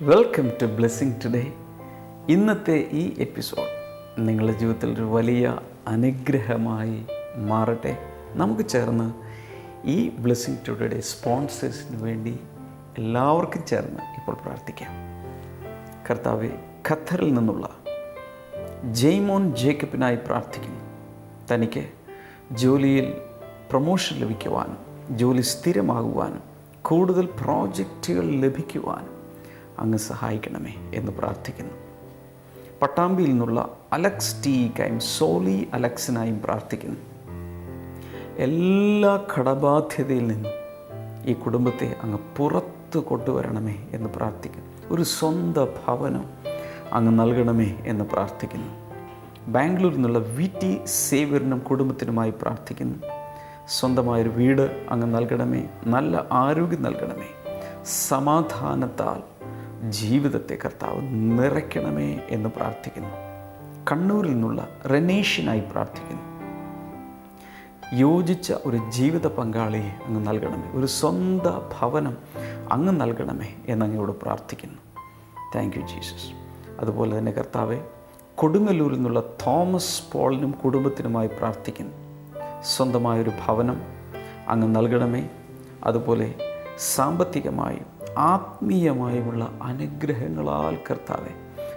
Welcome to blessing today. ഇന്നത്തെ ഈ episode നിങ്ങളുടെ ജീവിതത്തിൽ ഒരു വലിയ അനുഗ്രഹമായി മാറട്ടെ. നമുക്ക് ചേർന്ന് ഈ ബ്ലെസ്സിങ് ടുഡേയുടെ സ്പോൺസേഴ്സിന് വേണ്ടി എല്ലാവർക്കും ചേർന്ന് ഇപ്പോൾ പ്രാർത്ഥിക്കാം. കർത്താവെ, ഖത്തറിൽ നിന്നുള്ള ജെയ്മോൻ ജേക്കബിനായി പ്രാർത്ഥിക്കുന്നു. തനിക്ക് ജോലിയിൽ പ്രൊമോഷൻ ലഭിക്കുവാനും ജോലി സ്ഥിരമാകുവാനും കൂടുതൽ പ്രോജക്റ്റുകൾ ലഭിക്കുവാനും അങ്ങ് സഹായിക്കണമേ എന്ന് പ്രാർത്ഥിക്കുന്നു. പട്ടാമ്പിയിൽ നിന്നുള്ള അലക്സ് ടീക്കായും സോളി അലക്സിനായും പ്രാർത്ഥിക്കുന്നു. എല്ലാ കടബാധ്യതയിൽ നിന്നും ഈ കുടുംബത്തെ അങ്ങ് പുറത്ത് കൊണ്ടുവരണമേ എന്ന് പ്രാർത്ഥിക്കുന്നു. ഒരു സ്വന്തം ഭവനം അങ്ങ് നൽകണമേ എന്ന് പ്രാർത്ഥിക്കുന്നു. ബാംഗ്ലൂരിൽ നിന്നുള്ള വിറ്റി സേവ്യറിനും കുടുംബത്തിനുമായി പ്രാർത്ഥിക്കുന്നു. സ്വന്തമായൊരു വീട് അങ്ങ് നൽകണമേ, നല്ല ആരോഗ്യം നൽകണമേ, സമാധാനത്താൽ ജീവിതത്തെ കർത്താവ് നിറയ്ക്കണമേ എന്ന് പ്രാർത്ഥിക്കുന്നു. കണ്ണൂരിൽ നിന്നുള്ള റെനേഷിനായി പ്രാർത്ഥിക്കുന്നു. യോജിച്ച ഒരു ജീവിത പങ്കാളിയെ അങ്ങ് നൽകണമേ, ഒരു സ്വന്തം ഭവനം അങ്ങ് നൽകണമേ എന്നങ്ങയോട് പ്രാർത്ഥിക്കുന്നു. Thank you Jesus. അതുപോലെ തന്നെ കർത്താവെ, കൊടുങ്ങല്ലൂരിൽ നിന്നുള്ള തോമസ് പോളിനും കുടുംബത്തിനുമായി പ്രാർത്ഥിക്കുന്നു. സ്വന്തമായൊരു ഭവനം അങ്ങ് നൽകണമേ. അതുപോലെ സാമ്പത്തികമായും ആത്മീയമായുമുള്ള അനുഗ്രഹങ്ങളാൽ കർത്താവെ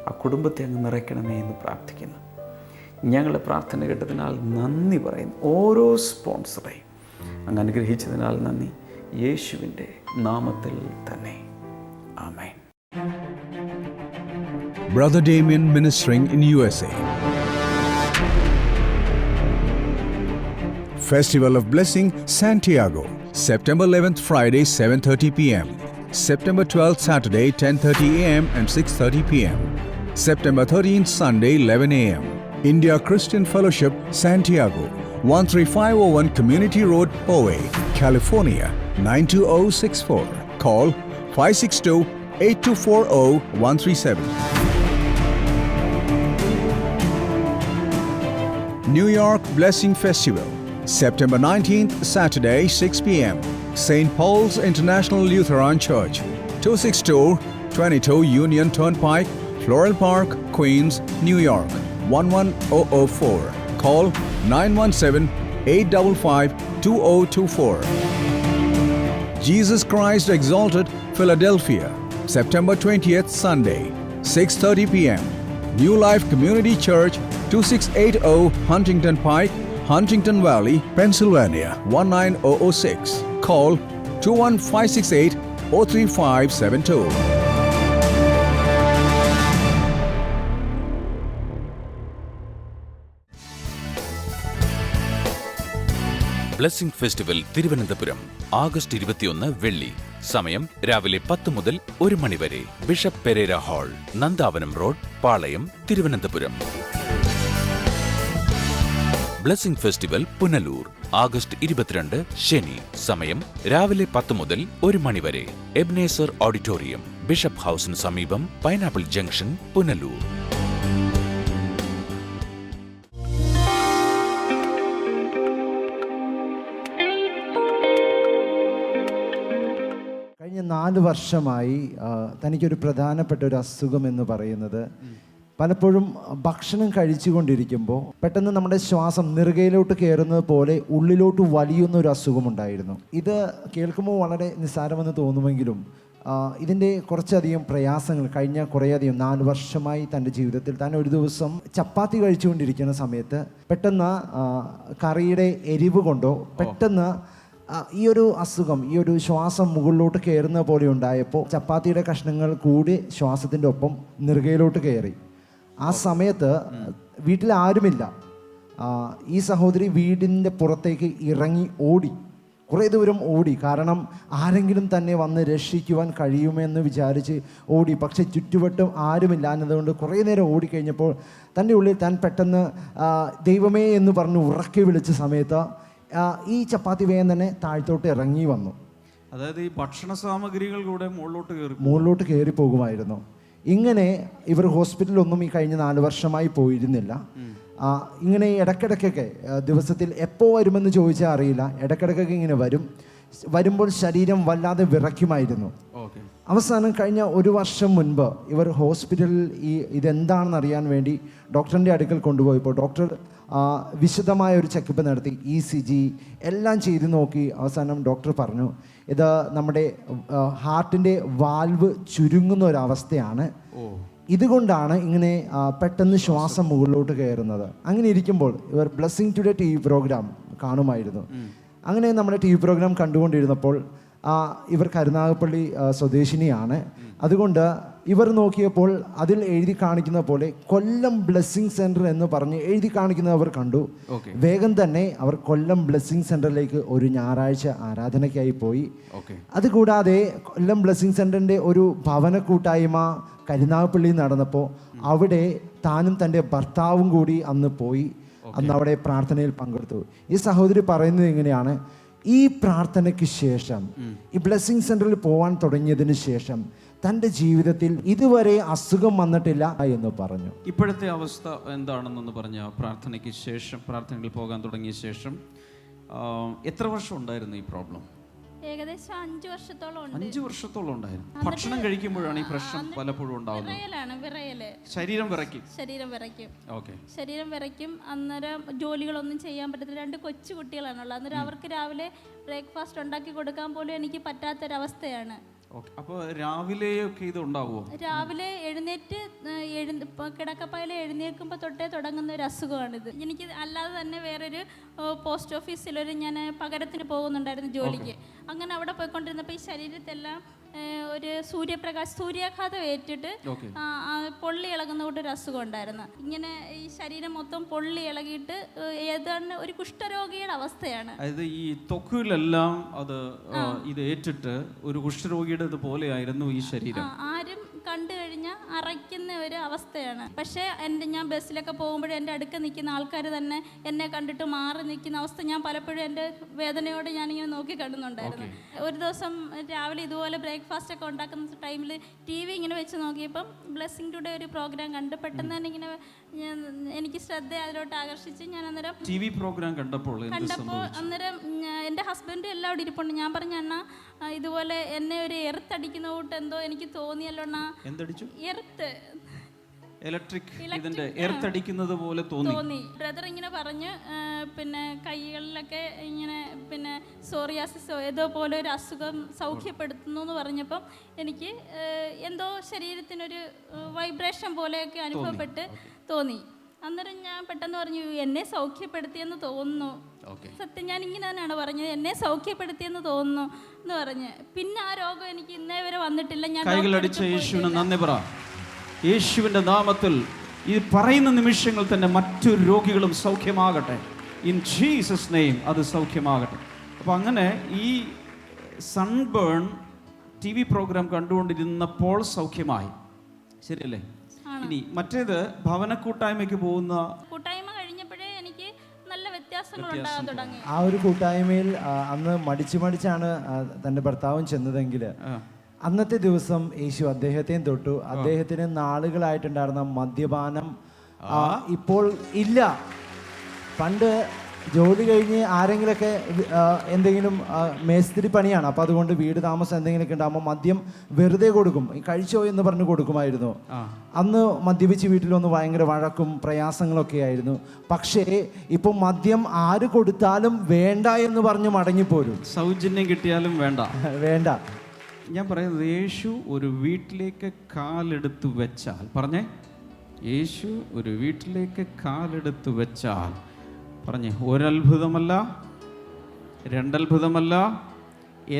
ആ കുടുംബത്തെ അങ്ങ് നിറയ്ക്കണമേ എന്ന് പ്രാർത്ഥിക്കുന്നു. ഞങ്ങളുടെ പ്രാർത്ഥന കേട്ടതിനാൽ നന്ദി പറയുന്നു. ഓരോ സ്പോൺസറെയും അങ്ങ് അനുഗ്രഹിച്ചതിനാൽ നന്ദി, യേശുവിൻ്റെ നാമത്തിൽ തന്നെ. ആമേൻ. Brother Damien ministering in USA. Festival of Blessing, Santiago. September 11th, Friday, 7:30 p.m. September 12th, Saturday, 10:30 a.m. and 6:30 p.m. September 13th, Sunday, 11 a.m. India Christian Fellowship, Santiago. 13501 Community Road, Poway, California, 92064. Call 562-8240-137. New York Blessing Festival. September 19th, Saturday, 6 p.m. St. Paul's International Lutheran Church, 26222 Union Turnpike, Floral Park, Queens, New York, 11004. Call 917-855-2024. Jesus Christ Exalted, Philadelphia, September 20th, Sunday, 6:30 p.m. New Life Community Church, 2680 Huntington Pike, Huntington Valley, Pennsylvania, 19006. Call 21568-03572. Blessing festival Thiruvananthapuram August 21 വെള്ളി. സമയം രാവിലെ 10 മുതൽ 1 മണി വരെ. Bishop Pereira hall, Nandavanam road, Palayam, Thiruvananthapuram. Blessing festival Punalur August 22 ശനി. സമയം രാവിലെ 10 മുതൽ 1 മണി വരെ. എബ്നേസർ ഓഡിറ്റോറിയം, ബിഷപ്പ് ഹൗസിന് സമീപം, പൈനാപ്പിൾ ജംഗ്ഷൻ, പുനലൂർ. കഴിഞ്ഞ 4 വർഷമായി തനിക്കൊരു പ്രധാനപ്പെട്ട ഒരു അസുഖം എന്ന് പറയുന്നത്, പലപ്പോഴും ഭക്ഷണം കഴിച്ചുകൊണ്ടിരിക്കുമ്പോൾ പെട്ടെന്ന് നമ്മുടെ ശ്വാസം നെറുകയിലോട്ട് കയറുന്നത് പോലെ ഉള്ളിലോട്ട് വലിയുന്ന ഒരു അസുഖമുണ്ടായിരുന്നു. ഇത് കേൾക്കുമ്പോൾ വളരെ നിസ്സാരമെന്ന് തോന്നുമെങ്കിലും ഇതിൻ്റെ കുറച്ചധികം പ്രയാസങ്ങൾ കഴിഞ്ഞ കുറേയധികം 4 വർഷമായി തൻ്റെ ജീവിതത്തിൽ താൻ ഒരു ദിവസം ചപ്പാത്തി കഴിച്ചുകൊണ്ടിരിക്കുന്ന സമയത്ത് പെട്ടെന്ന് കറിയുടെ എരിവ് കൊണ്ടോ പെട്ടെന്ന് ഈ ഒരു അസുഖം, ഈ ഒരു ശ്വാസം മുകളിലോട്ട് കയറുന്ന പോലെ ഉണ്ടായപ്പോൾ ചപ്പാത്തിയുടെ കഷ്ണങ്ങൾ കൂടി ശ്വാസത്തിൻ്റെ ഒപ്പം നെറുകയിലോട്ട് കയറി. ആ സമയത്ത് വീട്ടിൽ ആരുമില്ല. ഈ സഹോദരി വീടിൻ്റെ പുറത്തേക്ക് ഇറങ്ങി ഓടി, കുറേ ദൂരം ഓടി. കാരണം ആരെങ്കിലും തന്നെ വന്ന് രക്ഷിക്കുവാൻ കഴിയുമെന്ന് വിചാരിച്ച് ഓടി. പക്ഷേ ചുറ്റുവട്ടം ആരുമില്ല എന്നതുകൊണ്ട് കുറേ നേരം ഓടിക്കഴിഞ്ഞപ്പോൾ തൻ്റെ ഉള്ളിൽ താൻ പെട്ടെന്ന് ദൈവമേ എന്ന് പറഞ്ഞ് ഉറക്കെ വിളിച്ച സമയത്ത് ഈ ചപ്പാത്തി വേഗം തന്നെ താഴത്തോട്ട് ഇറങ്ങി വന്നു. അതായത് ഈ ഭക്ഷണ സാമഗ്രികൾ കൂടെ മുകളിലോട്ട് കയറി പോകുമായിരുന്നു. ഇങ്ങനെ ഇവർ ഹോസ്പിറ്റലൊന്നും ഈ കഴിഞ്ഞ 4 വർഷമായി പോയിരുന്നില്ല. ഇങ്ങനെ ഇടയ്ക്കിടയ്ക്കൊക്കെ ദിവസത്തിൽ എപ്പോൾ വരുമെന്ന് ചോദിച്ചാൽ അറിയില്ല, ഇടയ്ക്കിടയ്ക്കൊക്കെ ഇങ്ങനെ വരും. വരുമ്പോൾ ശരീരം വല്ലാതെ വിറയ്ക്കുമായിരുന്നു. ഓക്കെ. അവസാനം കഴിഞ്ഞ 1 വർഷം മുൻപ് ഇവർ ഹോസ്പിറ്റലിൽ ഇതെന്താണെന്ന് അറിയാൻ വേണ്ടി ഡോക്ടറിൻ്റെ അടുക്കൽ കൊണ്ടുപോയപ്പോൾ ഡോക്ടർ വിശദമായ ഒരു ചെക്കപ്പ് നടത്തി, ECG എല്ലാം ചെയ്ത് നോക്കി. അവസാനം ഡോക്ടർ പറഞ്ഞു, ഇത് നമ്മുടെ ഹാർട്ടിൻ്റെ വാൽവ് ചുരുങ്ങുന്ന ഒരവസ്ഥയാണ്, ഇതുകൊണ്ടാണ് ഇങ്ങനെ പെട്ടെന്ന് ശ്വാസം മുകളിലോട്ട് കയറുന്നത്. അങ്ങനെ ഇരിക്കുമ്പോൾ ഇവർ ബ്ലെസ്സിങ് ടുഡേ TV പ്രോഗ്രാം കാണുമായിരുന്നു. അങ്ങനെ നമ്മുടെ TV പ്രോഗ്രാം കണ്ടുകൊണ്ടിരുന്നപ്പോൾ ഇവർ കരുനാഗപ്പള്ളി സ്വദേശിനിയാണ്. അതുകൊണ്ട് ഇവർ നോക്കിയപ്പോൾ അതിൽ എഴുതി കാണിക്കുന്ന പോലെ കൊല്ലം ബ്ലെസ്സിങ് സെൻറ്റർ എന്ന് പറഞ്ഞ് എഴുതി കാണിക്കുന്നത് അവർ കണ്ടു. വേഗം തന്നെ അവർ കൊല്ലം ബ്ലെസ്സിങ് സെൻറ്ററിലേക്ക് ഒരു ഞായറാഴ്ച ആരാധനയ്ക്കായി പോയി. അതുകൂടാതെ കൊല്ലം ബ്ലെസ്സിങ് സെൻറ്ററിൻ്റെ ഒരു ഭവന കൂട്ടായ്മ കരുനാഗപ്പള്ളിയിൽ നടന്നപ്പോൾ അവിടെ താനും തൻ്റെ ഭർത്താവും കൂടി അന്ന് പോയി. അന്ന് അവിടെ പ്രാർത്ഥനയിൽ പങ്കെടുത്തു. ഈ സഹോദരി പറയുന്നത് എങ്ങനെയാണ്, ഈ പ്രാർത്ഥനയ്ക്ക് ശേഷം ഈ ബ്ലെസ്സിങ് സെൻറ്ററിൽ പോകാൻ തുടങ്ങിയതിന് ശേഷം തൻ്റെ ജീവിതത്തിൽ ഇതുവരെ അസുഖം വന്നിട്ടില്ല എന്ന് പറഞ്ഞു. ഇപ്പോഴത്തെ അവസ്ഥ എന്താണെന്നൊന്ന് പറഞ്ഞ, പ്രാർത്ഥനയ്ക്ക് ശേഷം, പ്രാർത്ഥനയിൽ പോകാൻ തുടങ്ങിയ ശേഷം എത്ര വർഷം ഉണ്ടായിരുന്നു ഈ പ്രോബ്ലം? ഏകദേശം 5 വർഷത്തോളം ഉണ്ട്. 5 വർഷത്തോളം ഉണ്ടായിരുന്നു. ഭക്ഷണം കഴിക്കുമ്പോഴാണ് ഈ പ്രശ്നം പലപ്പോഴും ഉണ്ടാവുന്നത്. ശരീരം വിറയ്ക്കും. ഓക്കെ. ശരീരം വിറയ്ക്കും. അന്നേരം ജോലികളൊന്നും ചെയ്യാൻ പറ്റത്തില്ല. 2 കൊച്ചു കുട്ടികളാണുള്ളത്. അന്നേരം അവർക്ക് രാവിലെ ബ്രേക്ക്ഫാസ്റ്റ് ഉണ്ടാക്കി കൊടുക്കാൻ പോലും എനിക്ക് പറ്റാത്തൊരവസ്ഥയാണ്. അപ്പോൾ രാവിലെയൊക്കെ ഇത് ഉണ്ടാവുമോ? രാവിലെ എഴുന്നേറ്റ് കിടക്കപ്പായിൽ എഴുന്നേൽക്കുമ്പോൾ തൊട്ടേ തുടങ്ങുന്ന ഒരു അസുഖമാണിത്. എനിക്ക് അല്ലാതെ തന്നെ വേറൊരു പോസ്റ്റ് ഓഫീസിലൊരു ഞാൻ പകരത്തിന് പോകുന്നുണ്ടായിരുന്നു ജോലിക്ക്. അങ്ങനെ അവിടെ പോയിക്കൊണ്ടിരുന്നപ്പോൾ ഈ ശരീരത്തെല്ലാം ഒരു സൂര്യാഘാതം ഏറ്റിട്ട് പൊള്ളി ഇളകുന്ന കൂട്ടൊരു അസുഖം ഉണ്ടായിരുന്നു. ഇങ്ങനെ ഈ ശരീരം മൊത്തം പൊള്ളി ഇളകിയിട്ട് ഏതാണ്ട് ഒരു കുഷ്ഠരോഗിയുടെ അവസ്ഥയാണ്. അതായത് ഈ ത്വക്കിലെല്ലാം അത് ഇത് ഏറ്റിട്ട് ഒരു കുഷ്ഠരോഗിയുടെ പോലെയായിരുന്നു ഈ ശരീരം. ആരും കണ്ടു കഴിഞ്ഞാൽ അറയ്ക്കുന്ന ഒരു അവസ്ഥയാണ്. പക്ഷേ ഞാൻ ബസ്സിലൊക്കെ പോകുമ്പോഴും എൻ്റെ അടുക്ക നിൽക്കുന്ന ആൾക്കാർ തന്നെ എന്നെ കണ്ടിട്ട് മാറി നിൽക്കുന്ന അവസ്ഥ ഞാൻ പലപ്പോഴും എൻ്റെ വേദനയോടെ ഞാനിങ്ങനെ നോക്കി കാണുന്നുണ്ടായിരുന്നു. ഒരു ദിവസം രാവിലെ ഇതുപോലെ ബ്രേക്ക്ഫാസ്റ്റ് ഒക്കെ ഉണ്ടാക്കുന്ന ടൈമിൽ TV ഇങ്ങനെ വെച്ച് നോക്കിയപ്പം ബ്ലെസ്സിങ് ടുഡേ ഒരു പ്രോഗ്രാം കണ്ട് പെട്ടെന്ന് തന്നെ ഇങ്ങനെ എനിക്ക് ശ്രദ്ധ അതിലോട്ട് ആകർഷിച്ച് ഞാൻ അന്നേരം TV പ്രോഗ്രാം കണ്ടപ്പോൾ അന്നേരം എൻ്റെ ഹസ്ബൻഡും എല്ലാം അവിടെ ഇരിപ്പുണ്ട്. ഞാൻ പറഞ്ഞു, അണ്ണാ ഇതുപോലെ എന്നെ ഒരു എർത്തടിക്കുന്ന കൂട്ട് എന്തോ എനിക്ക് തോന്നിയല്ലോ അണ്ണാ. എന്തടിച്ചു? എർത്ത്, ഇലക്ട്രിക് ഇതിന്റെ എർത്തടിക്കുന്നത് പോലെ തോന്നി. ബ്രദർ ഇങ്ങനെ പറഞ്ഞ് പിന്നെ കൈകളിലൊക്കെ ഇങ്ങനെ പിന്നെ സോറിയാസിസോ ഏതോ പോലെ ഒരു അസുഖം സൗഖ്യപ്പെടുത്തുന്നു എന്ന് പറഞ്ഞപ്പം എനിക്ക് എന്തോ ശരീരത്തിനൊരു വൈബ്രേഷൻ പോലെയൊക്കെ അനുഭവപ്പെട്ട് തോന്നി. അന്നേരം ഞാൻ പെട്ടെന്ന് പറഞ്ഞു, എന്നെ സൗഖ്യപ്പെടുത്തിയെന്ന് തോന്നുന്നു. സത്യം ഞാൻ ഇങ്ങനെ തന്നെയാണ് പറഞ്ഞത്, എന്നെ സൗഖ്യപ്പെടുത്തിയെന്ന് തോന്നുന്നു എന്ന് പറഞ്ഞ്. പിന്നെ ആ രോഗം എനിക്ക് ഇന്നേ വരെ വന്നിട്ടില്ല. ഞാൻ യേശുവിന് നന്ദി പറ. യേശുവിൻ്റെ നാമത്തിൽ ഈ പറയുന്ന നിമിഷങ്ങൾ തന്നെ മറ്റു രോഗികളും സൗഖ്യമാകട്ടെ. ഇൻ ജീസസ് നെയിം അത് സൗഖ്യമാകട്ടെ. അപ്പോൾ അങ്ങനെ ഈ സൺബേൺ TV പ്രോഗ്രാം കണ്ടുകൊണ്ടിരുന്നപ്പോൾ സൗഖ്യമായി, ശരിയല്ലേ? ഇനി മറ്റേത് ഭവന കൂട്ടായ്മയ്ക്ക് പോകുന്ന കൂട്ടായ്മ കഴിഞ്ഞപ്പോഴേ എനിക്ക് നല്ല വ്യത്യാസങ്ങൾ ഉണ്ടാകാൻ തുടങ്ങി. ആ ഒരു കൂട്ടായ്മയിൽ അന്ന് മടിച്ചാണ് തൻ്റെ ഭർത്താവും ചെന്നതെങ്കിൽ അന്നത്തെ ദിവസം യേശു അദ്ദേഹത്തെയും തൊട്ടു. അദ്ദേഹത്തിന് നാളുകളായിട്ടുണ്ടായിരുന്ന മദ്യപാനം ഇപ്പോൾ ഇല്ല. പണ്ട് ജോലി കഴിഞ്ഞ് ആരെങ്കിലൊക്കെ എന്തെങ്കിലും മേസ്തിരി പണിയാണ്, അപ്പോൾ അതുകൊണ്ട് വീട് താമസം എന്തെങ്കിലുമൊക്കെ ഉണ്ടാകുമ്പോൾ മദ്യം വെറുതെ കൊടുക്കും, കഴിച്ചോ എന്ന് പറഞ്ഞ് കൊടുക്കുമായിരുന്നു. അന്ന് മദ്യപിച്ച് വീട്ടിലൊന്ന് ഭയങ്കര വഴക്കും പ്രയാസങ്ങളൊക്കെ ആയിരുന്നു. പക്ഷേ ഇപ്പം മദ്യം ആര് കൊടുത്താലും വേണ്ട എന്ന് പറഞ്ഞ് മടങ്ങിപ്പോരും. സൗജന്യം കിട്ടിയാലും വേണ്ട. ഞാൻ പറയുന്നത്, യേശു ഒരു വീട്ടിലേക്ക് കാലെടുത്ത് വെച്ചാൽ, പറഞ്ഞേ, യേശു ഒരു വീട്ടിലേക്ക് കാലെടുത്ത് വെച്ചാൽ, പറഞ്ഞേ, ഒരത്ഭുതമല്ല, രണ്ടത്ഭുതമല്ല,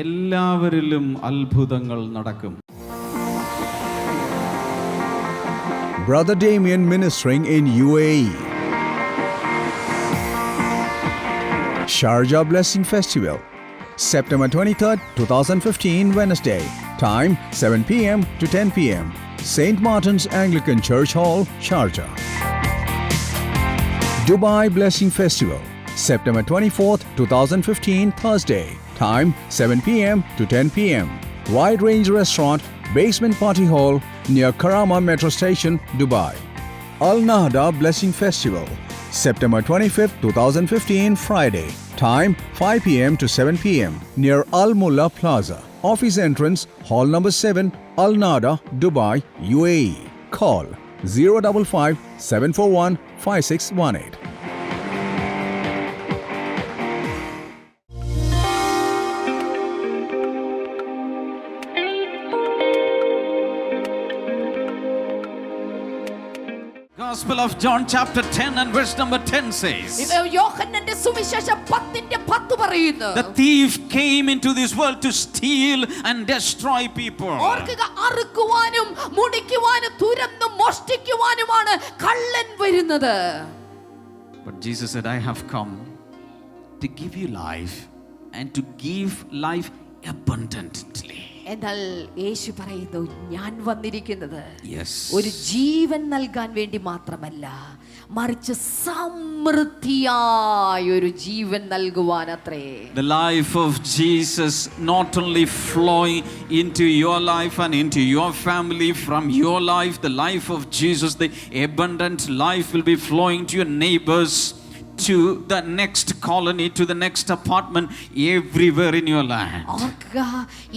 എല്ലാവരിലും അത്ഭുതങ്ങൾ നടക്കും. Brother Damien ministering in UAE. Sharjah Blessing Festival, September 23rd, 2015, Wednesday. Time 7 p.m. to 10 p.m. St. Martin's Anglican Church Hall, Sharjah. Dubai Blessing Festival, September 24th, 2015, Thursday. Time 7 p.m. to 10 p.m. Wide Range Restaurant, Basement Party Hall, near Karama Metro Station, Dubai. Al Nahda Blessing Festival, September 25th, 2015, Friday. Time 5 p.m. to 7 p.m. near Al Mulla Plaza. Office entrance, hall number 7, Al Nada, Dubai, UAE. Call 055 741 5618. Gospel of John chapter 10 and verse number 10 says, യോഹന്നാന്റെ സുവിശേഷം 10:10 പറയുന്നു. the thief came into this world to steal and destroy people. ഓർക്കുക, അറുക്കുവാനും മുടിക്കുവാനും തുരന്നും മോഷ്ടിക്കുവാനുമാണ് കള്ളൻ വരുന്നത്. But Jesus said, I have come to give you life and to give life abundantly. എന്നാൽ യേശു പറയുന്നു, ഞാൻ വന്നിരിക്കുന്നത് Yes. ഒരു ജീവൻ നൽകാൻ വേണ്ടി മാത്രമല്ല, മറിച്ച് സമൃദ്ധിയായ ഒരു ജീവൻ നൽകുവാനത്രേ. The life of Jesus not only flowing into your life and into your family, from your life, the life of Jesus, the abundant life will be flowing to your neighbors, to the next colony, to the next apartment, everywhere in your land. ഓർക്കുക,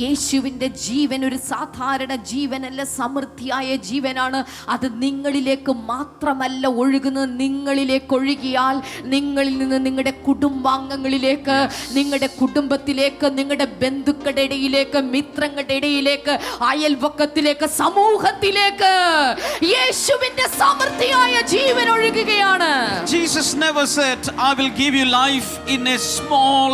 യേശുവിന്റെ ജീവൻ ഒരു സാധാരണ ജീവനല്ല, സമൃദ്ധിയായ ജീവനാണ്. അത് നിങ്ങളിലേക്ക് മാത്രമല്ല ഒഴുകുന്നത്. നിങ്ങളിലേക്ക് ഒഴുകിയാൽ നിങ്ങളിൽ നിന്ന് നിങ്ങളുടെ കുടുംബാംഗങ്ങളിലേക്ക്, നിങ്ങളുടെ കുടുംബത്തിലേക്ക്, നിങ്ങളുടെ ബന്ധുക്കളുടെ ഇടയിലേക്ക്, മിത്രങ്ങളുടെ ഇടയിലേക്ക്, അയൽപക്കത്തിലേക്ക്, സമൂഹത്തിലേക്ക് യേശുവിന്റെ സമൃദ്ധിയായ ജീവൻ ഒഴുകുകയാണ്. Jesus never said, I will give you life in a small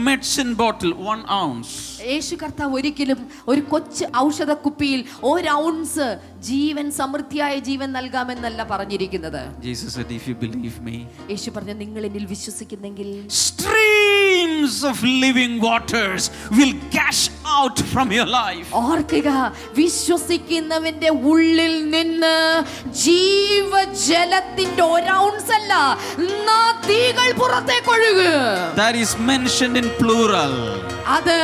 medicine bottle, 1 ounce. യേശു കർത്താവ് ഒരിക്കലും ഒരു കൊച്ചു ഔഷധ കുപ്പിയിൽ 1 ഔൺസ് ജീവൻ, സമൃദ്ധിയായ ജീവൻ നൽകാമെന്നല്ല പറഞ്ഞിരിക്കുന്നത്. Jesus said, if you believe me, യേശു പറഞ്ഞു, നിങ്ങൾ എന്നിൽ വിശ്വസിക്കുന്നെങ്കിൽ streams of living waters will gush out from your life. ഓർക്കുക, വിശ്വസിക്കുന്നവന്റെ ഉള്ളിൽ നിന്ന് ജീവജലത്തിന്റെ 1 ഔൺസ് അല്ല, നദികൾ പുറത്തേക്ക് ഒഴുകും. That is mentioned in plural. അത്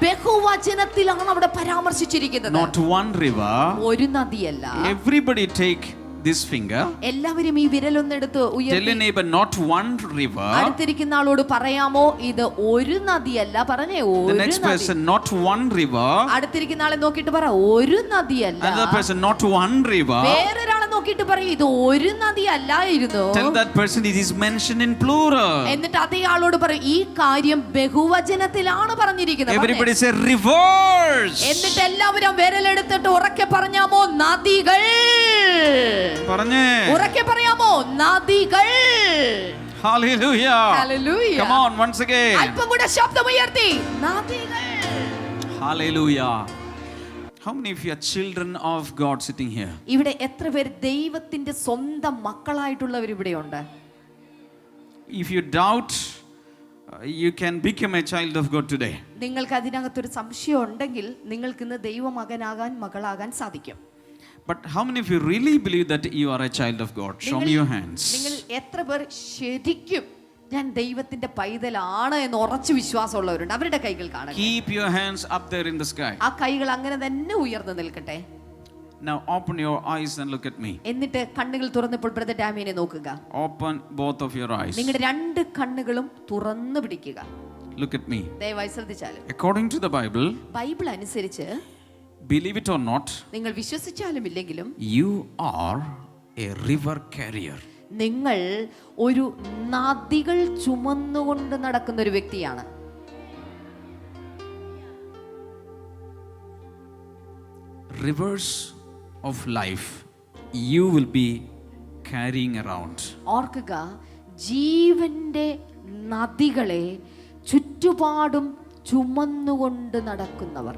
ബഹുവചനത്തിലാണ് അവിടെ പരാമർശിച്ചിരിക്കുന്നത്. Not one river. ഒരു നദിയല്ല. Everybody take this finger. എല്ലാവരും ഈ വിരലൊന്നെടുത്ത് Tell your ഉയർത്തി neighbor, not one river. അടുത്തിരിക്കുന്ന ആളോട് പറയാമോ, ഇത് ഒരു നദിയല്ല. പറഞ്ഞേ, The ഒരു next നദി. person, not one river. അടുത്തിരിക്കുന്ന ആളെ നോക്കിയിട്ട് പറ, ഒരു നദിയല്ല. Another person, not one river. വേറൊരാളെ നോക്കിയിട്ട് പറയും, ഇത് ഒരു നദിയല്ലായിരുന്നു. Tell that person it is mentioned in plural. എന്നിട്ട് അതേ ആളോട് പറയും, ഈ കാര്യം ബഹുവചനത്തിലാണ് പറഞ്ഞിരിക്കുന്നത്. Everybody say rivers. എന്നിട്ട് എല്ലാവരും വിരലെടുത്തിട്ട് ഉറക്കെ പറഞ്ഞാമോ, നദികൾ. പറഞ്ഞേ. ഉറക്കെ പറയാമോ, നദികൾ. Hallelujah. Hallelujah. Come on, once again. അല്പം കൂടെ ശബ്ദമുയർത്തി, നദികൾ. Hallelujah. How many of you are children of God sitting here? ഇവിടെ എത്ര പേര് ദൈവത്തിന്റെ സ്വന്തം മക്കളായിട്ടുള്ളവർ ഇവിടെയുണ്ട്? If you doubt, you can become a child of God today. നിങ്ങൾക്ക് അതിനകത്തൊരു സംശയം ഉണ്ടെങ്കിൽ നിങ്ങൾക്ക് ഇന്ന് ദൈവമകനാകാൻ, മകളാകാൻ സാധിക്കും. But how many of you really believe that you are a child of God? Show me your hands. നിങ്ങൾ എത്ര പേർ ശരിക്കും ഞാൻ ദൈവത്തിന്റെ പൈതലാണ് എന്ന് ഉറച്ചു വിശ്വാസമുള്ളവരുണ്ട്? അവരുടെ കൈകൾ കാണുക. Keep your hands up there in the sky. ആ കൈകൾ അങ്ങനെ തന്നെ ഉയർന്നു നിൽക്കട്ടെ. Now open your eyes and look at me. എന്നിട്ട് കണ്ണുകൾ തുറന്നപ്പോൾ ബ്രദർ ഡാമിനെ നോക്കുക. Open both of your eyes. നിങ്ങളുടെ 2 കണ്ണുകളും തുറന്നു പിടിക്കുക. Look at me. ദയവായി ശ്രദ്ധിച്ചാലും. According to the Bible, Bible അനുസരിച്ച്, believe it or not, നിങ്ങൾ വിശ്വസിച്ചാലും ഇല്ലെങ്കിലും, you are a river carrier. നിങ്ങൾ ഒരു നദികൾ ചുമന്നുകൊണ്ട് നടക്കുന്ന ഒരു വ്യക്തിയാണ്. Rivers of life you will be carrying around. ഓർക്കുക, ജീവന്റെ നദികളെ ചുറ്റുപാടും ചുമന്നുകൊണ്ട് നടക്കുന്നവർ.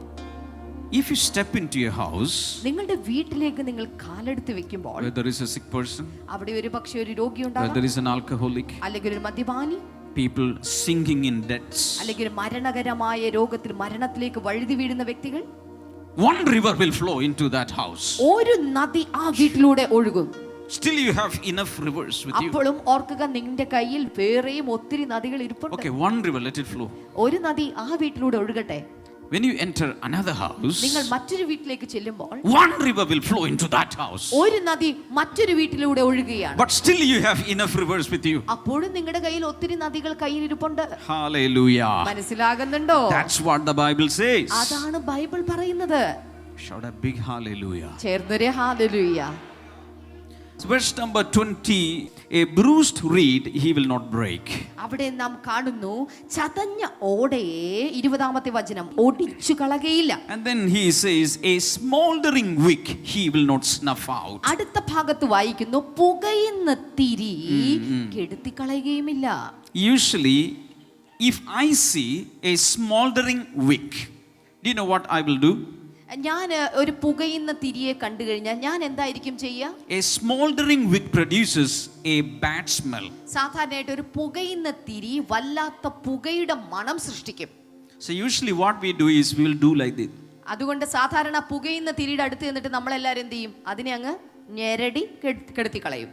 If you step into your house നിങ്ങളുടെ വീട്ടിലേക്ക് നിങ്ങൾ കാലെടുത്ത് വെക്കുമ്പോൾ, where there is a sick person, അവിടെ ഒരു പക്ഷേ ഒരു രോഗി where ഉണ്ടാകാം, there is an alcoholic, അല്ലെങ്കിൽ ഒരു മദ്യപാനി, people sinking in debts, അല്ലെങ്കിൽ ഒരു മരണകരമായ രോഗത്തിൽ മരണത്തിലേക്ക് വഴുതി വീഴുന്ന വ്യക്തികൾ, one river will flow into that house. ഒരു നദി ആ വീട്ടിലൂടെ ഒഴുകും. Still you have enough rivers with you. അപ്പോഴും ഓർക്കുക, നിന്റെ കയ്യിൽ വേറെയും ഒത്തിരി നദികൾ ഇരിപ്പുണ്ട്. Okay, one river, let it flow. ഒരു നദി ആ വീട്ടിലൂടെ ഒഴുകട്ടെ. when you enter another house, നിങ്ങൾ മറ്റൊരു വീട്ടിലേക്ക് ചെല്ലുമ്പോൾ one river will flow into that house. ഒരു നദി മറ്റൊരു വീട്ടിലൂടെ ഒഴുകുകയാണ്. But still you have enough rivers with you. അപ്പോഴും നിങ്ങളുടെ കയ്യിൽ ഒത്തിരി നദികൾ കയ്യിലിരിപ്പുണ്ട്. Hallelujah. മനസ്സിലാകുന്നുണ്ടോ? That's what the Bible says. അതാണ് ബൈബിൾ പറയുന്നത്. Shout a big hallelujah. ചേർന്നൊരു hallelujah. Verse number 20, a bruised reed he will not break. അവിടെ നാം കാണുന്നു ചതഞ്ഞ ഓടയെ 20ാമത്തെ വചനം ഒടിച്ചു കളകയില്ല. And then he says a smoldering wick he will not snuff out. അടുത്ത ഭാഗത്ത് വായിക്കുന്നു പുകയുന്ന തിരി കെടുത്തി കളയുകയുമില്ല. Usually if I see a smoldering wick, do you know what I will do? ഞാൻ ഒരു പുകയുന്ന തിരിയെ കണ്ടു കഴിഞ്ഞാൽ ഞാൻ എന്തായിരിക്കും ചെയ്യുക? A smoldering wick produces a bad smell. സാധാരണയായിട്ട് ഒരു പുകയുന്ന തിരി വല്ലാത്ത പുകയുടെ മണം സൃഷ്ടിക്കും. So usually what we do is we will do like this. അതുകൊണ്ട് സാധാരണ പുകയുന്ന തിരിയുടെ അടുത്ത് നിന്നിട്ട് നമ്മളെല്ലാവരും എന്ത് ചെയ്യും? അതിനെ അങ്ങ് ഞെരടി കെടുത്തി കളയും.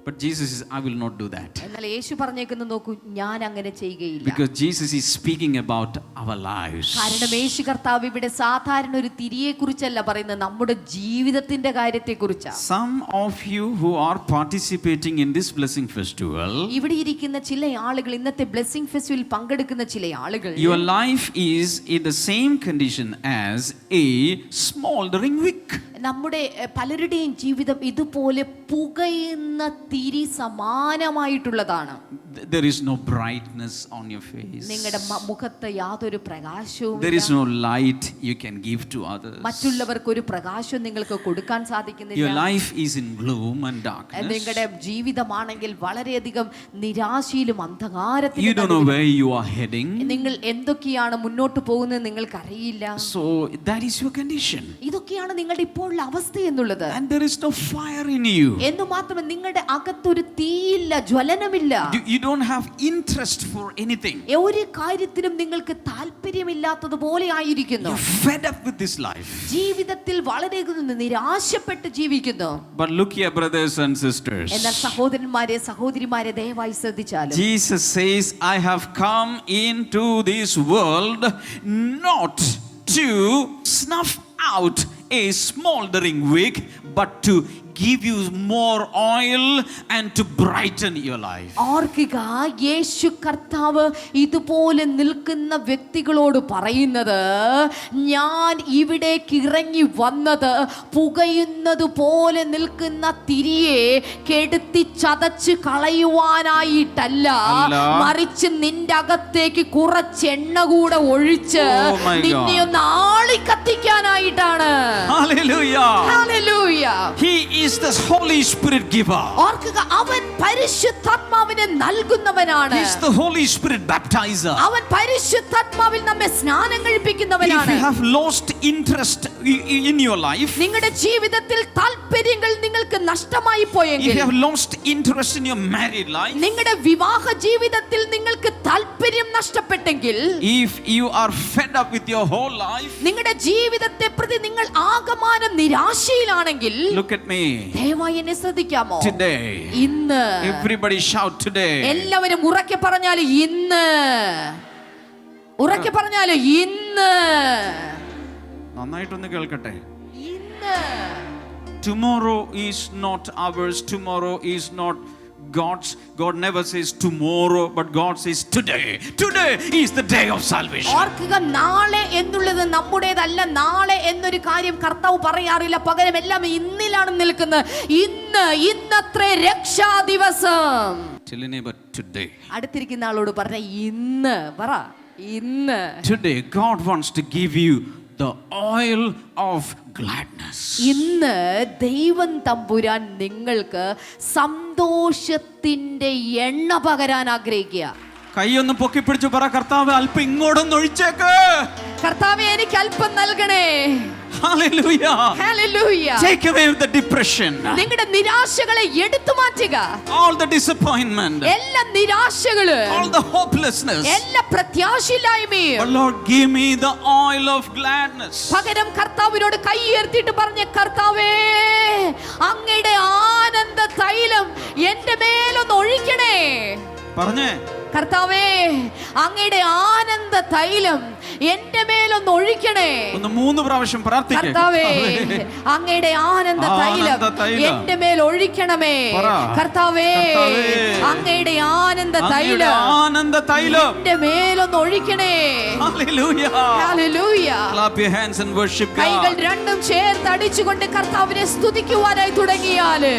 But Jesus says, I will not do that. എന്നാൽ യേശു പറഞ്ഞേക്കുന്നു, നോക്കൂ, ഞാൻ അങ്ങനെ ചെയ്യുകയില്ല. Because Jesus is speaking about our lives. കാരണം യേശു കർത്താവ് ഇവിടെ സാധാരണ ഒരു തിരിയെ കുറിച്ചല്ല പറയുന്നത്, നമ്മുടെ ജീവിതത്തിന്റെ കാര്യത്തെ കുറിച്ചാണ്. Some of you who are participating in this blessing festival, ഇവിടെ ഇരിക്കുന്ന ചില ആളുകൾ, ഇന്നത്തെ ബ്ലെസ്സിംഗ് ഫെസ്റ്റിവലിൽ പങ്കെടുക്കുന്ന ചില ആളുകൾ, your life is in the same condition as a smoldering wick. നമ്മുടെ പലരുടെയും ജീവിതം ഇതുപോലെ പുകയുന്ന തിരി സമാനമായിട്ടുള്ളതാണ്. There is no brightness on your face. നിങ്ങളുടെ മുഖത്ത് യാതൊരു പ്രകാശവും, There is no light you can give to others. മറ്റുള്ളവർക്ക് ഒരു പ്രകാശം നിങ്ങൾക്ക് കൊടുക്കാൻ സാധിക്കുന്നില്ല. Your life is in gloom and darkness. നിങ്ങളുടെ ജീവിതമാണെങ്കിൽ വളരെയധികം നിരാശയിലും അന്ധകാരത്തിലും. You don't know where you are heading. നിങ്ങൾ എന്തൊക്കെയാണ് മുന്നോട്ട് പോകുന്നത് നിങ്ങൾക്കറിയില്ല. So that is your condition. ഇതൊക്കെയാണ് നിങ്ങളുടെ ഇപ്പോഴുള്ള അവസ്ഥ എന്നുള്ളത്. And there is no fire in you. എന്ന് മാത്രമല്ല നിങ്ങളുടെ അകത്തൊരു തീയില്ല, ജ്വലനമില്ല. You don't have interest for anything. ഒരു കാര്യത്തിലും നിങ്ങൾക്ക് താല്പര്യമില്ലാത്തതുപോലെ ആയിരിക്കുന്നു. You're fed up with this life. ജീവിതത്തിൽ വളരെ നിരാശപ്പെട്ട് ജീവിക്കുന്നു. But look here, brothers and sisters. എന്നാൽ സഹോദരന്മാരെ സഹോദരിമാരെ ദയവായി ശ്രദ്ധിച്ചാലും Jesus says, I have come into this world not to snuff out a smoldering wick, but to give you more oil and to brighten your life. ഓർക്കുക, യേശു കർത്താവ് ഇതുപോലെ നിൽക്കുന്ന വ്യക്തികളോട് പറയുന്നത്, ഞാൻ ഇവിടേക്ക് ഇറങ്ങി വന്നത് പുകയുന്നത് പോലെ നിൽക്കുന്ന തിരിയെ കെടുത്തി ചതച്ച് കളയുവാനായിട്ടല്ല, മറിച്ച് നിന്റെ അകത്തേക്ക് കുറച്ച് എണ്ണ കൂടെ ഒഴിച്ച് നിന്നെ ഒന്ന് ആളി കത്തിക്കാനായിട്ടാണ്. Hallelujah. Hallelujah. He is the Holy Spirit giver. ഓർക്കുക, അവൻ പരിശുദ്ധാത്മാവിനെ നൽകുന്നവനാണ്. He is the Holy Spirit baptizer. അവൻ പരിശുദ്ധാത്മാവിൽ നമ്മെ സ്നാനം കഴിപ്പിക്കുന്നവനാണ്. If you have lost interest in your life, നിങ്ങളുടെ ജീവിതത്തിൽ താല്പര്യങ്ങൾ നിങ്ങൾക്ക് നഷ്ടമായി പോയെങ്കിൽ, if you have lost interest in your married life, നിങ്ങളുടെ വിവാഹ ജീവിതത്തിൽ നിങ്ങൾക്ക് താല്പര്യം നഷ്ടപ്പെട്ടെങ്കിൽ, if you are fed up with your whole life, നിങ്ങളുടെ ജീവിതത്തെ പ്രതി നിങ്ങൾ ആകമാനം നിരാശയിലാണെങ്കിൽ, look at me. ദയവായി എന്നെ ശ്രദ്ധിക്കാമോ? Today. ഇന്ന്. Everybody shout today. എല്ലാവരും ഉറക്കെ പറഞ്ഞാലും ഇന്ന്. ഉറക്കെ പറഞ്ഞാലും ഇന്ന്. നന്നായിട്ടൊന്ന് കേൾക്കട്ടെ. ഇന്ന്. Tomorrow is not ours. Tomorrow is not God's. God never says tomorrow, but God says today. Today is the day of salvation. ഓർക്കുക, നാളെ എന്നുള്ളത് നമ്മുടേതല്ല. നാളെ എന്നൊരു കാര്യം കർത്താവ് പറയാറില്ല. പകരം എല്ലാം ഇന്നിലാണ് നിൽക്കുന്നത്. ഇന്ന്, ഇന്നത്രേ രക്ഷാ ദിവസം. Tell your neighbor today. അടുത്തിരിക്കുന്ന ആളോട് പറഞ്ഞ ഇന്ന് പറ, ഇന്ന്. Today God wants to give you the oil of gladness. ഇന്ന് ദൈവം തമ്പുരാൻ നിങ്ങൾക്ക് സന്തോഷത്തിന്റെ എണ്ണ പകരാൻ ആഗ്രഹിക്കുക. കൈയൊന്ന് പൊക്കി പിടിച്ചു പറ, കർത്താവ് അല്പം ഇങ്ങോട്ടൊന്ന് ഒഴിച്ചേക്ക്. കർത്താവേ, എനിക്ക് അല്പം നൽകണേ. Hallelujah. Hallelujah. Take away the depression. നിങ്ങളുടെ നിരാശകളെ എടുത്തു മാറ്റുക. All the disappointment. എല്ലാ നിരാശകള്, All the hopelessness. എല്ലാ പ്രത്യാശയില്ലായ്മയും. But Lord, give me the oil of gladness. പകരം കർത്താവിനോട് കൈ ഉയർത്തിയിട്ട് പറഞ്ഞ, കർത്താവേ, അങ്ങയുടെ ആനന്ദ തൈലം എന്റെ മേലൊന്ന് ഒഴിക്കണേ. പറഞ്ഞേ, കർത്താവേ, അങ്ങയുടെ ആനന്ദ തൈലം എന്റെ മേലൊന്ന് ഒഴിക്കണേ. ഒന്ന് 3 പ്രാവശ്യം പ്രാർത്ഥിക്കുക. കർത്താവേ, അങ്ങയുടെ ആനന്ദ തൈലം എന്റെ മേൽ ഒഴിക്കണമേ. കർത്താവേ, അങ്ങയുടെ ആനന്ദ തൈലം എന്റെ മേലൊന്ന് ഒഴിക്കണേ. Hallelujah. Hallelujah. Clap your hands and worship God. കൈകൾ രണ്ടും ചേർത്ത് അടിച്ചുകൊണ്ട് കർത്താവിനെ സ്തുതിക്കുവാനായി തുടങ്ങിയാല്.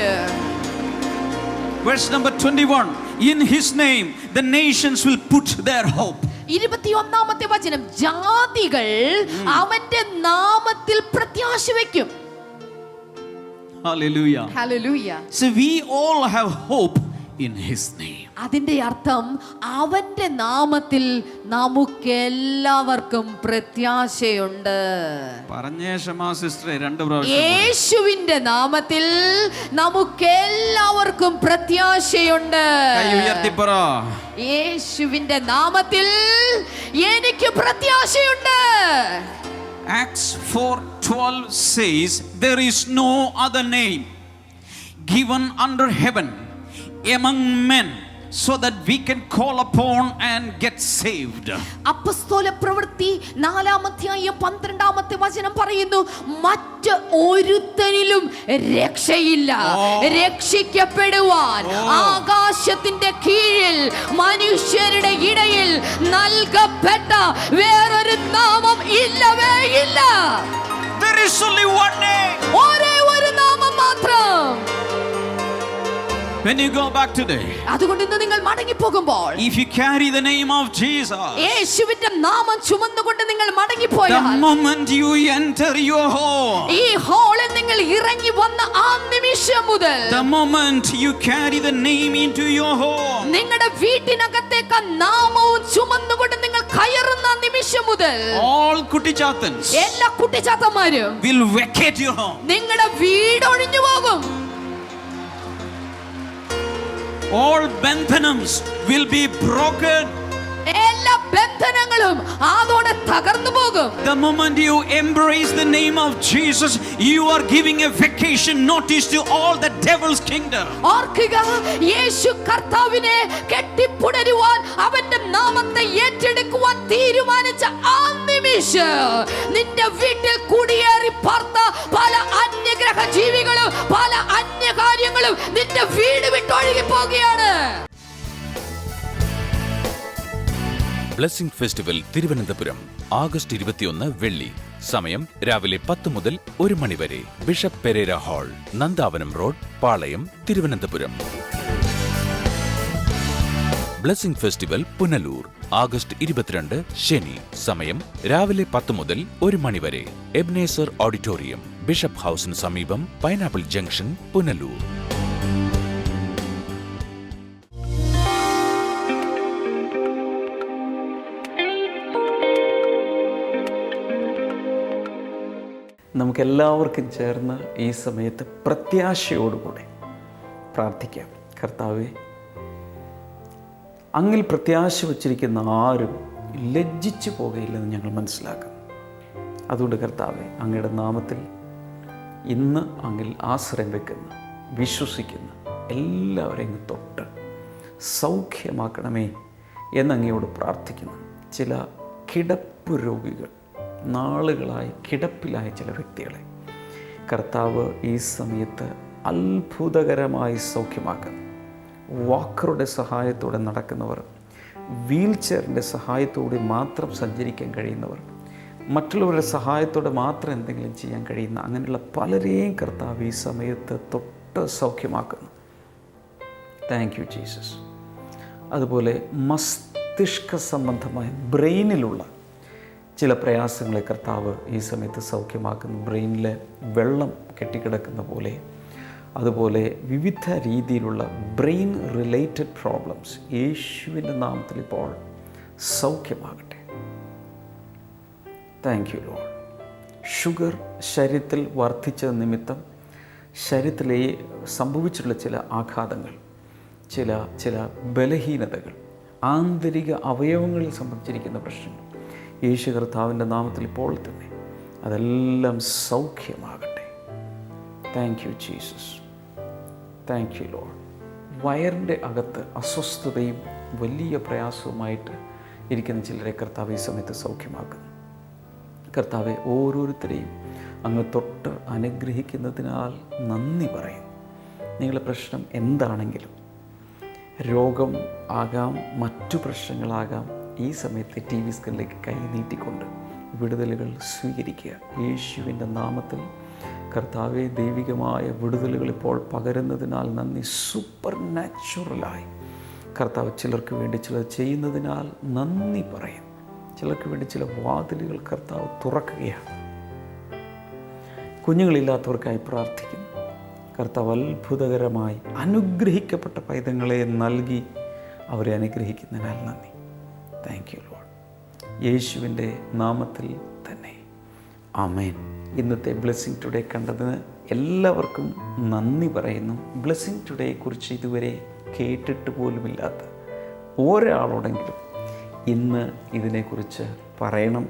Verse number 21. In his name the nations will put their hope. 21-ാമത്തെ വചനം, ജാതികൾ അവന്റെ നാമത്തിൽ പ്രത്യാശ വയ്ക്കും. Hallelujah. Hallelujah. So we all have hope in his name. അതിന്റെ അർത്ഥം അവന്റെ നാമത്തിൽ നമുക്കെല്ലാവർക്കും പ്രത്യാശയുണ്ട്. പറഞ്ഞേ ക്ഷമാ സിസ്റ്ററെ 2 പ്രാവശ്യം. യേശുവിന്റെ നാമത്തിൽ നമുക്കെല്ലാവർക്കും പ്രത്യാശയുണ്ട്. കൈ ഉയർത്തി പറ. യേശുവിന്റെ നാമത്തിൽ എനിക്ക് പ്രത്യാശയുണ്ട്. Acts 4:12 says there is no other name given under heaven among men so that we can call upon and get saved. അപ്പസ്തോല പ്രവൃത്തി 4-ാം അധ്യായം 12-ാമത്തെ വചനം പറയുന്നു, മറ്റ് ഒരുത്തനിലും രക്ഷയില്ല, രക്ഷിക്കപ്പെടുവാൻ ആകാശത്തിന്റെ കീഴിൽ മനുഷ്യരുടെ ഇടയിൽ നൽകപ്പെട്ട വേറൊരു നാമം ഇല്ലവേ ഇല്ല. There is only one name. ഒരേ ഒരു നാമം മാത്രം. When you go back today, അതുകൊണ്ട് ഇന്ന് നിങ്ങൾ മടങ്ങി പോകുമ്പോൾ, if you carry the name of Jesus, യേശുവിന്റെ നാമം ചുമന്നുകൊണ്ട് നിങ്ങൾ മടങ്ങി the പോയാൽ, moment you enter your home, ഈ ഹാളിൽ നിങ്ങൾ ഇറങ്ങി വന്ന ആ നിമിഷം മുതൽ, the moment you carry the name into your home, നിങ്ങളുടെ വീട്ടിനകത്തേക്ക് നാമവും ചുമന്നുകൊണ്ട് നിങ്ങൾ കയറുന്ന നിമിഷം മുതൽ, all കുട്ടിച്ചാത്തൻസ്, എല്ലാ കുട്ടിച്ചാത്തന്മാരും will vacate your home. നിങ്ങളുടെ വീട് ഒഴിഞ്ഞു പോകും. All bandhanams will be broken. എല്ലാ ബന്ധനങ്ങളും അതോടെ തകർന്നു പോകും. The moment you embrace the name of Jesus, you are giving a vacation notice to all the devil's kingdom. ഓർക്കുക, യേശു കർത്താവിനെ കെട്ടിപ്പുണരുവാൻ, അവന്റെ നാമത്തെ ഏറ്റെടുക്കുവാൻ തീരുമാനിച്ച ആ നിമിഷം നിന്റെ വീട്ടിൽ കുടിയേറി പാർത്ത പല അന്യഗ്രഹ ജീവികളും പല അന്യകാര്യങ്ങളും നിന്റെ വീട് വിട്ടൊഴുകി പോകുകയാണ്. ബ്ലെസ്സിംഗ് ഫെസ്റ്റിവൽ തിരുവനന്തപുരം ആഗസ്റ്റ് 21 വെള്ളി. സമയം രാവിലെ 10 മുതൽ 1 മണി വരെ. Bishop Pereira hall, Nandavanam road, Palayam, Thiruvananthapuram. Blessing festival Punalur August 22 ശനി. സമയം രാവിലെ 10 മുതൽ 1 മണി വരെ. എബ്നേസർ ഓഡിറ്റോറിയം, ബിഷപ്പ് ഹൗസിന് സമീപം, പൈനാപ്പിൾ ജംഗ്ഷൻ, പുനലൂർ. നമുക്കെല്ലാവർക്കും ചേർന്ന് ഈ സമയത്ത് പ്രത്യാശയോടുകൂടെ പ്രാർത്ഥിക്കാം. കർത്താവേ, അങ്ങിൽ പ്രത്യാശ വച്ചിരിക്കുന്ന ആരും ലജ്ജിച്ചു പോകുകയില്ലെന്ന് ഞങ്ങൾ മനസ്സിലാക്കും. അതുകൊണ്ട് കർത്താവേ, അങ്ങയുടെ നാമത്തിൽ ഇന്ന് അങ്ങിൽ ആശ്രയം വെക്കുന്ന, വിശ്വസിക്കുന്ന എല്ലാവരെയും തൊട്ട് സൗഖ്യമാക്കണമേ എന്നങ്ങയോട് പ്രാർത്ഥിക്കുന്നു. ചില കിടപ്പ് രോഗികൾ, നാളുകളായി കിടപ്പിലായ ചില വ്യക്തികളെ കർത്താവ് ഈ സമയത്ത് അത്ഭുതകരമായി സൗഖ്യമാക്കുന്നു. വാക്കറുടെ സഹായത്തോടെ നടക്കുന്നവർ, വീൽ ചെയറിൻ്റെ സഹായത്തോടെ മാത്രം സഞ്ചരിക്കാൻ കഴിയുന്നവർ, മറ്റുള്ളവരുടെ സഹായത്തോടെ മാത്രം എന്തെങ്കിലും ചെയ്യാൻ കഴിയുന്ന അങ്ങനെയുള്ള പലരെയും കർത്താവ് ഈ സമയത്ത് തൊട്ട് സൗഖ്യമാക്കുന്നു. Thank you Jesus. അതുപോലെ മസ്തിഷ്ക സംബന്ധമായ ബ്രെയിനിലുള്ള ചില പ്രയാസങ്ങളെ കർത്താവ് ഈ സമയത്ത് സൗഖ്യമാക്കുന്നു. ബ്രെയിനിലെ വെള്ളം കെട്ടിക്കിടക്കുന്ന പോലെ, അതുപോലെ വിവിധ രീതിയിലുള്ള ബ്രെയിൻ റിലേറ്റഡ് പ്രോബ്ലംസ് യേശുവിൻ്റെ നാമത്തിൽ ഇപ്പോൾ സൗഖ്യമാകട്ടെ. Thank you Lord. ഷുഗർ ശരീരത്തിൽ വർദ്ധിച്ച നിമിത്തം ശരീരത്തിലെ സംഭവിച്ചിട്ടുള്ള ചില ആഘാതങ്ങൾ, ചില ബലഹീനതകൾ, ആന്തരിക അവയവങ്ങളിൽ സംബന്ധിച്ചിരിക്കുന്ന പ്രശ്നങ്ങൾ യേശു കർത്താവിൻ്റെ നാമത്തിൽ ഇപ്പോൾ തന്നെ അതെല്ലാം സൗഖ്യമാകട്ടെ. Thank you Jesus. Thank you Lord. വയറിൻ്റെ അകത്ത് അസ്വസ്ഥതയും വലിയ പ്രയാസവുമായിട്ട് ഇരിക്കുന്ന ചിലരെ കർത്താവ് ഈ സമയത്ത് സൗഖ്യമാക്കുന്നു. കർത്താവെ, ഓരോരുത്തരെയും അങ്ങ് തൊട്ട് അനുഗ്രഹിക്കുന്നതിനാൽ നന്ദി പറയും. നിങ്ങളുടെ പ്രശ്നം എന്താണെങ്കിലും, രോഗം ആകാം, മറ്റു പ്രശ്നങ്ങളാകാം, ഈ സമയത്ത് TV സ്ക്രീനിലേക്ക് കൈ നീട്ടിക്കൊണ്ട് വിടുതലുകൾ സ്വീകരിക്കുക. യേശുവിൻ്റെ നാമത്തിൽ കർത്താവെ, ദൈവികമായ വിടുതലുകൾ ഇപ്പോൾ പകരുന്നതിനാൽ നന്ദി. സൂപ്പർ നാച്ചുറലായി കർത്താവ് ചിലർക്ക് വേണ്ടി ചിലർ ചെയ്യുന്നതിനാൽ നന്ദി പറയും. ചിലർക്ക് വേണ്ടി ചില വാതിലുകൾ കർത്താവ് തുറക്കുകയാണ്. കുഞ്ഞുങ്ങളില്ലാത്തവർക്കായി പ്രാർത്ഥിക്കുന്നു. കർത്താവ് അത്ഭുതകരമായി അനുഗ്രഹിക്കപ്പെട്ട പൈതങ്ങളെ നൽകി അവരെ അനുഗ്രഹിക്കുന്നതിനാൽ നന്ദി. Thank you Lord. യേശുവിൻ്റെ നാമത്തിൽ തന്നെ ആമേൻ. ഇന്നത്തെ ബ്ലെസ്സിങ് ടുഡേ കണ്ടതിന് എല്ലാവർക്കും നന്ദി പറയുന്നു. ബ്ലെസ്സിങ് ടുഡേയെക്കുറിച്ച് ഇതുവരെ കേട്ടിട്ട് പോലുമില്ലാത്ത ഒരാളോടെങ്കിലും ഇന്ന് ഇതിനെക്കുറിച്ച് പറയണം.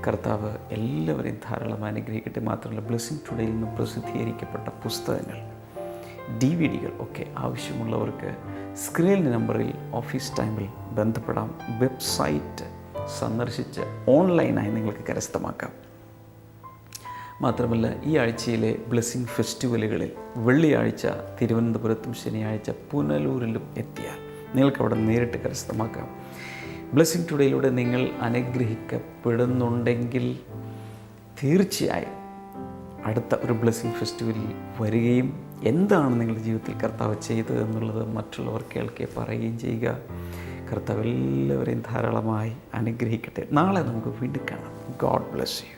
കർത്താവ് എല്ലാവരെയും ധാരാളം അനുഗ്രഹിക്കട്ടെ. മാത്രമല്ല, ബ്ലെസ്സിങ് ടുഡേയിൽ നിന്ന് പ്രസിദ്ധീകരിക്കപ്പെട്ട പുസ്തകങ്ങൾ, DVD-കൾ ഒക്കെ ആവശ്യമുള്ളവർക്ക് സ്ക്രീൻ നമ്പറിൽ ഓഫീസ് ടൈമിൽ ബന്ധപ്പെടാം. വെബ്സൈറ്റ് സന്ദർശിച്ച് ഓൺലൈനായി നിങ്ങൾക്ക് കരസ്ഥമാക്കാം. മാത്രമല്ല, ഈ ആഴ്ചയിലെ ബ്ലെസ്സിങ് ഫെസ്റ്റിവലുകളിൽ വെള്ളിയാഴ്ച തിരുവനന്തപുരത്തും ശനിയാഴ്ച പുനലൂരിലും എത്തിയാൽ നിങ്ങൾക്കവിടെ നേരിട്ട് കരസ്ഥമാക്കാം. ബ്ലെസ്സിങ് ടുഡേയിലൂടെ നിങ്ങൾ അനുഗ്രഹിക്കപ്പെടുന്നുണ്ടെങ്കിൽ തീർച്ചയായും അടുത്ത ഒരു ബ്ലെസ്സിങ് ഫെസ്റ്റിവലിൽ വരികയും എന്താണ് നിങ്ങളുടെ ജീവിതത്തിൽ കർത്താവ് ചെയ്തതെന്നുള്ളത് മറ്റുള്ളവർ കേൾക്കെ പറയുകയും ചെയ്യുക. കർത്താവ് എല്ലാവരെയും ധാരാളമായി അനുഗ്രഹിക്കട്ടെ. നാളെ നമുക്ക് വീണ്ടും കാണാം. God bless you.